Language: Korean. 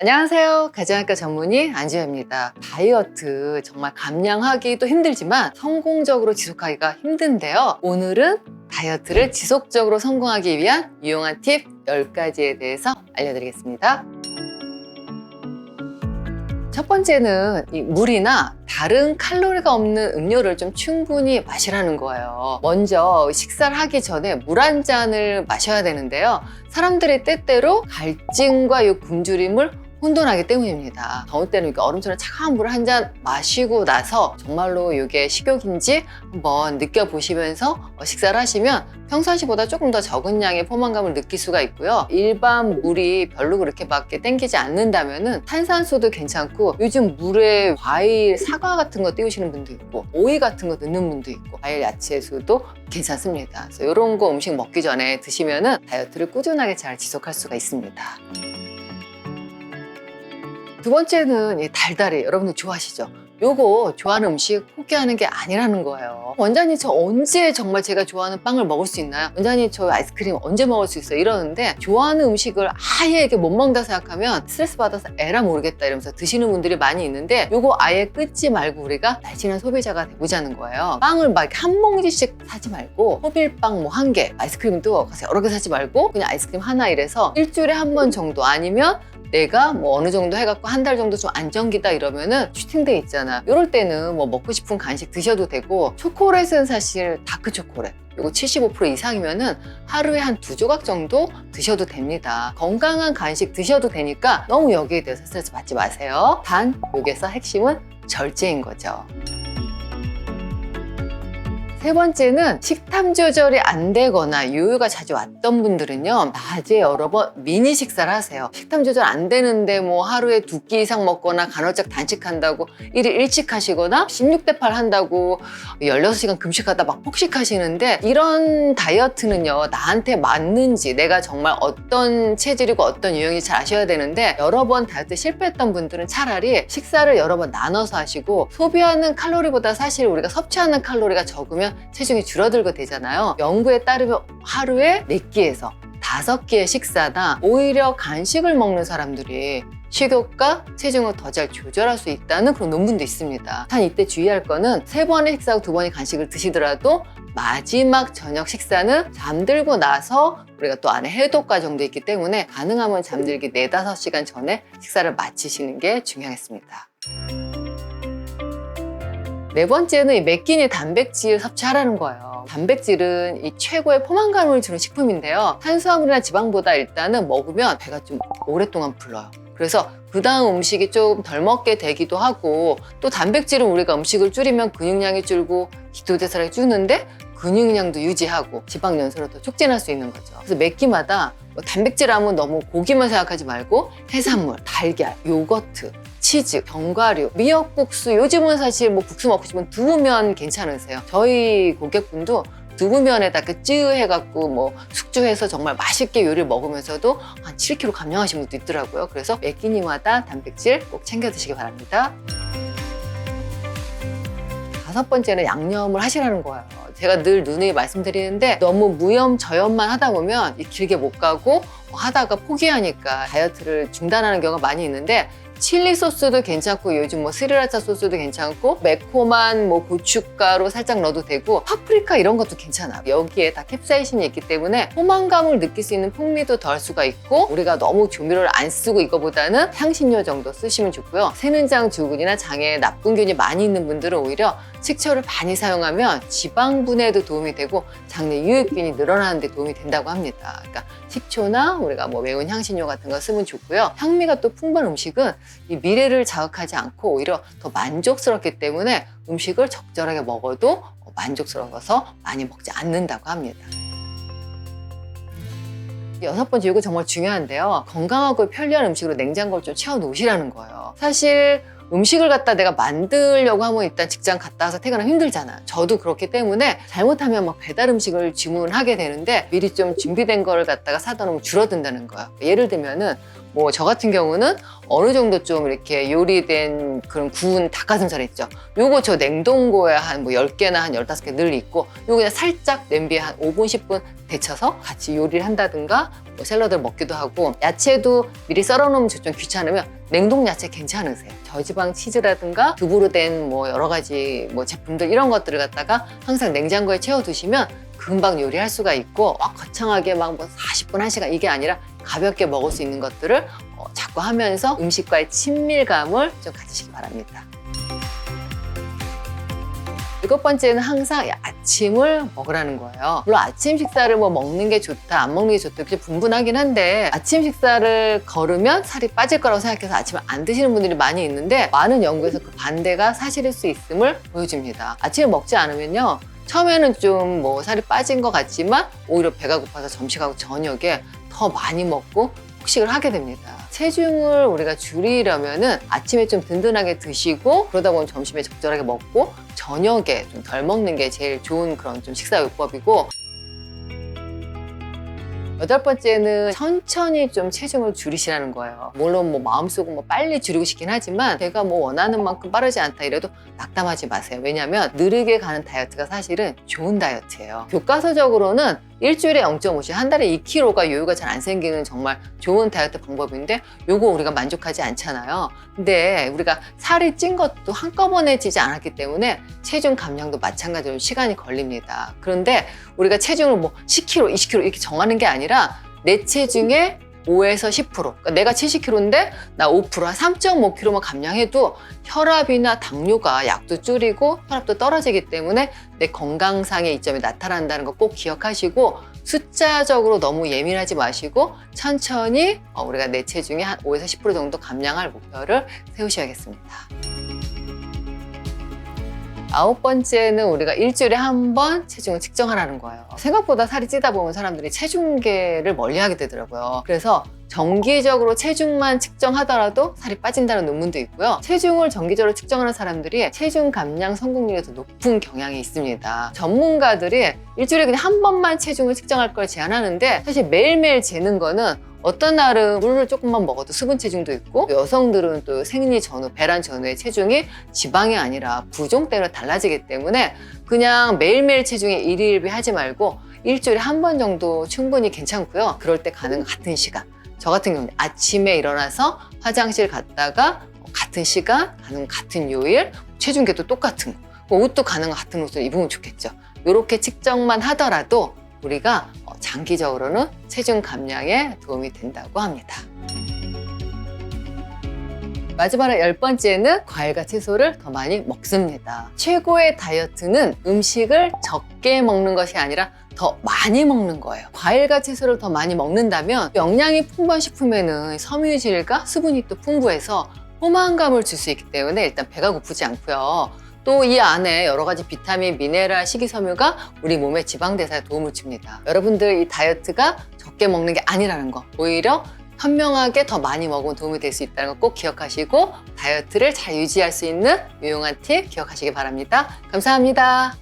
안녕하세요. 가정학과 전문의 안지현입니다. 다이어트 정말 감량하기도 힘들지만 성공적으로 지속하기가 힘든데요. 오늘은 다이어트를 지속적으로 성공하기 위한 유용한 팁 10가지에 대해서 알려드리겠습니다. 첫 번째는 이 물이나 다른 칼로리가 없는 음료를 좀 충분히 마시라는 거예요. 먼저 식사를 하기 전에 물 한 잔을 마셔야 되는데요. 사람들이 때때로 갈증과 이 굶주림을 혼돈하기 때문입니다. 더울 때는 이렇게 얼음처럼 차가운 물을 한 잔 마시고 나서 정말로 이게 식욕인지 한번 느껴보시면서 식사를 하시면 평상시보다 조금 더 적은 양의 포만감을 느낄 수가 있고요. 일반 물이 별로 그렇게 밖에 땡기지 않는다면은 탄산수도 괜찮고, 요즘 물에 과일, 사과 같은 거 띄우시는 분도 있고 오이 같은 거 넣는 분도 있고 과일, 야채수도 괜찮습니다. 그래서 이런 거 음식 먹기 전에 드시면은 다이어트를 꾸준하게 잘 지속할 수가 있습니다. 두 번째는 달달이. 여러분들 좋아하시죠? 요거 좋아하는 음식 포기하는 게 아니라는 거예요. 원장님, 저 언제 정말 제가 좋아하는 빵을 먹을 수 있나요? 원장님, 저 아이스크림 언제 먹을 수 있어요? 이러는데, 좋아하는 음식을 아예 이렇게 못 먹는다 생각하면 스트레스 받아서 에라 모르겠다 이러면서 드시는 분들이 많이 있는데, 요거 아예 끊지 말고 우리가 날씬한 소비자가 되보자는 거예요. 빵을 막 한 뭉치씩 사지 말고 호밀빵 뭐 한 개, 아이스크림도 여러 개 사지 말고 그냥 아이스크림 하나 이래서 일주일에 한 번 정도, 아니면 내가 뭐 어느 정도 해갖고 한 달 정도 좀 안정기다 이러면은 슈팅데이 있잖아. 이럴 때는 뭐 먹고 싶은 간식 드셔도 되고, 초콜릿은 사실 다크 초콜릿 이거 75% 이상이면은 하루에 한 2조각 정도 드셔도 됩니다. 건강한 간식 드셔도 되니까 너무 여기에 대해서 스트레스 받지 마세요. 단 여기서 핵심은 절제인 거죠. 세 번째는 식탐 조절이 안 되거나 요요가 자주 왔던 분들은요, 낮에 여러 번 미니 식사를 하세요. 식탐 조절 안 되는데 뭐 하루에 2끼 이상 먹거나 간헐적 단식한다고 일일 일식 하시거나 16대8 한다고 16시간 금식하다 막 폭식하시는데, 이런 다이어트는요, 나한테 맞는지, 내가 정말 어떤 체질이고 어떤 유형인지 잘 아셔야 되는데, 여러 번 다이어트 실패했던 분들은 차라리 식사를 여러 번 나눠서 하시고, 소비하는 칼로리보다 사실 우리가 섭취하는 칼로리가 적으면 체중이 줄어들게 되잖아요. 연구에 따르면 하루에 4끼에서 5끼의 식사나 오히려 간식을 먹는 사람들이 식욕과 체중을 더 잘 조절할 수 있다는 그런 논문도 있습니다. 단 이때 주의할 거는 3번의 식사하고 2번의 간식을 드시더라도 마지막 저녁 식사는 잠들고 나서, 우리가 또 안에 해독 과정도 있기 때문에 가능하면 잠들기 4-5시간 전에 식사를 마치시는 게 중요하겠습니다. 네 번째는 이 매 끼니 단백질 섭취하라는 거예요. 단백질은 이 최고의 포만감을 주는 식품인데요. 탄수화물이나 지방보다 일단은 먹으면 배가 좀 오랫동안 불러요. 그래서 그 다음 음식이 좀 덜 먹게 되기도 하고, 또 단백질은 우리가 음식을 줄이면 근육량이 줄고 기토대사량이 줄는데 근육량도 유지하고 지방 연소를 더 촉진할 수 있는 거죠. 그래서 매 끼마다 단백질 하면 너무 고기만 생각하지 말고 해산물, 달걀, 요거트, 치즈, 견과류, 미역국수, 요즘은 사실 뭐 국수 먹고 싶으면 두부면 괜찮으세요. 저희 고객분도 두부면에다 쯔 해갖고 뭐 숙주해서 정말 맛있게 요리를 먹으면서도 한 7kg 감량하신 분도 있더라고요. 그래서 매 끼니마다 단백질 꼭 챙겨 드시기 바랍니다. 5번째는 양념을 하시라는 거예요. 제가 늘 누누이 말씀드리는데, 너무 무염 저염만 하다 보면 길게 못 가고 하다가 포기하니까 다이어트를 중단하는 경우가 많이 있는데, 칠리 소스도 괜찮고 요즘 뭐 스리라차 소스도 괜찮고, 매콤한 뭐 고춧가루 살짝 넣어도 되고, 파프리카 이런 것도 괜찮아. 여기에 다 캡사이신이 있기 때문에 포만감을 느낄 수 있는 풍미도 덜 수가 있고, 우리가 너무 조미료를 안 쓰고 이거보다는 향신료 정도 쓰시면 좋고요. 새는장 증후군이나 장에 나쁜균이 많이 있는 분들은 오히려 식초를 많이 사용하면 지방분해에도 도움이 되고 장내 유익균이 늘어나는 데 도움이 된다고 합니다. 그러니까 식초나 우리가 뭐 매운 향신료 같은 거 쓰면 좋고요. 향미가 또 풍부한 음식은 이 미래를 자극하지 않고 오히려 더 만족스럽기 때문에 음식을 적절하게 먹어도 만족스러워서 많이 먹지 않는다고 합니다. 6번째, 이거 정말 중요한데요. 건강하고 편리한 음식으로 냉장고를 좀 채워 놓으시라는 거예요. 사실 음식을 갖다 내가 만들려고 하면 일단 직장 갔다 와서 퇴근하면 힘들잖아요. 저도 그렇기 때문에 잘못하면 막 배달 음식을 주문하게 되는데, 미리 좀 준비된 거를 갖다가 사다 놓으면 줄어든다는 거예요. 예를 들면은 뭐 저 같은 경우는 어느 정도 좀 이렇게 요리된 그런 구운 닭가슴살 있죠. 요거 저 냉동고에 한 뭐 10개나 한 15개 늘 있고 요거 그냥 살짝 냄비에 한 5분, 10분 데쳐서 같이 요리를 한다든가 뭐 샐러드를 먹기도 하고 야채도 미리 썰어놓으면 좀 귀찮으면 냉동 야채 괜찮으세요. 저지방 치즈라든가 두부로 된 뭐 여러 가지 뭐 제품들 이런 것들을 갖다가 항상 냉장고에 채워두시면 금방 요리할 수가 있고 거창하게 막 뭐 40분, 1시간 이게 아니라 가볍게 먹을 수 있는 것들을 자꾸 하면서 음식과의 친밀감을 좀 가지시기 바랍니다. 7번째는 항상 아침을 먹으라는 거예요. 물론 아침 식사를 뭐 먹는 게 좋다, 안 먹는 게 좋다 이렇게 분분하긴 한데 아침 식사를 거르면 살이 빠질 거라고 생각해서 아침을 안 드시는 분들이 많이 있는데 많은 연구에서 그 반대가 사실일 수 있음을 보여줍니다. 아침을 먹지 않으면요. 처음에는 좀 뭐 살이 빠진 것 같지만 오히려 배가 고파서 점심하고 저녁에 더 많이 먹고 폭식을 하게 됩니다. 체중을 우리가 줄이려면은 아침에 좀 든든하게 드시고 그러다 보면 점심에 적절하게 먹고 저녁에 좀 덜 먹는 게 제일 좋은 그런 좀 식사요법이고 8번째는 천천히 좀 체중을 줄이시라는 거예요. 물론 뭐 마음속은 뭐 빨리 줄이고 싶긴 하지만 제가 뭐 원하는 만큼 빠르지 않다 이래도 낙담하지 마세요. 왜냐하면 느리게 가는 다이어트가 사실은 좋은 다이어트예요. 교과서적으로는 일주일에 0.5씩 한 달에 2kg가 요요가 잘 안 생기는 정말 좋은 다이어트 방법인데 요거 우리가 만족하지 않잖아요. 근데 우리가 살이 찐 것도 한꺼번에 찌지 않았기 때문에 체중 감량도 마찬가지로 시간이 걸립니다. 그런데 우리가 체중을 뭐 10kg, 20kg 이렇게 정하는 게 아니라 내 체중의 5에서 10%. 그러니까 내가 70kg인데 나 5%, 한 3.5kg만 감량해도 혈압이나 당뇨가 약도 줄이고 혈압도 떨어지기 때문에 내 건강상의 이점이 나타난다는 거 꼭 기억하시고 숫자적으로 너무 예민하지 마시고 천천히 우리가 내 체중의 한 5에서 10% 정도 감량할 목표를 세우셔야겠습니다. 9번째는 우리가 일주일에 한 번 체중을 측정하라는 거예요. 생각보다 살이 찌다 보면 사람들이 체중계를 멀리하게 되더라고요. 그래서 정기적으로 체중만 측정하더라도 살이 빠진다는 논문도 있고요. 체중을 정기적으로 측정하는 사람들이 체중 감량 성공률이 더 높은 경향이 있습니다. 전문가들이 일주일에 그냥 한 번만 체중을 측정할 걸 제안하는데 사실 매일매일 재는 거는 어떤 날은 물을 조금만 먹어도 수분 체중도 있고 여성들은 또 생리 전후, 배란 전후의 체중이 지방이 아니라 부종 때문에 달라지기 때문에 그냥 매일매일 체중에 일희일비 하지 말고 일주일에 한 번 정도 충분히 괜찮고요. 그럴 때 가능한 같은 시간. 저 같은 경우는 아침에 일어나서 화장실 갔다가 같은 시간, 가능한 같은 요일, 체중계도 똑같은 거, 옷도 가능한 같은 옷을 입으면 좋겠죠. 이렇게 측정만 하더라도 우리가 장기적으로는 체중 감량에 도움이 된다고 합니다. 마지막으로 10번째는 과일과 채소를 더 많이 먹습니다. 최고의 다이어트는 음식을 적게 먹는 것이 아니라 더 많이 먹는 거예요. 과일과 채소를 더 많이 먹는다면 영양이 풍부한 식품에는 섬유질과 수분이 또 풍부해서 포만감을 줄 수 있기 때문에 일단 배가 고프지 않고요. 또 이 안에 여러 가지 비타민, 미네랄, 식이섬유가 우리 몸의 지방 대사에 도움을 줍니다. 여러분들 이 다이어트가 적게 먹는 게 아니라는 거, 오히려 현명하게 더 많이 먹으면 도움이 될 수 있다는 거 꼭 기억하시고 다이어트를 잘 유지할 수 있는 유용한 팁 기억하시기 바랍니다. 감사합니다.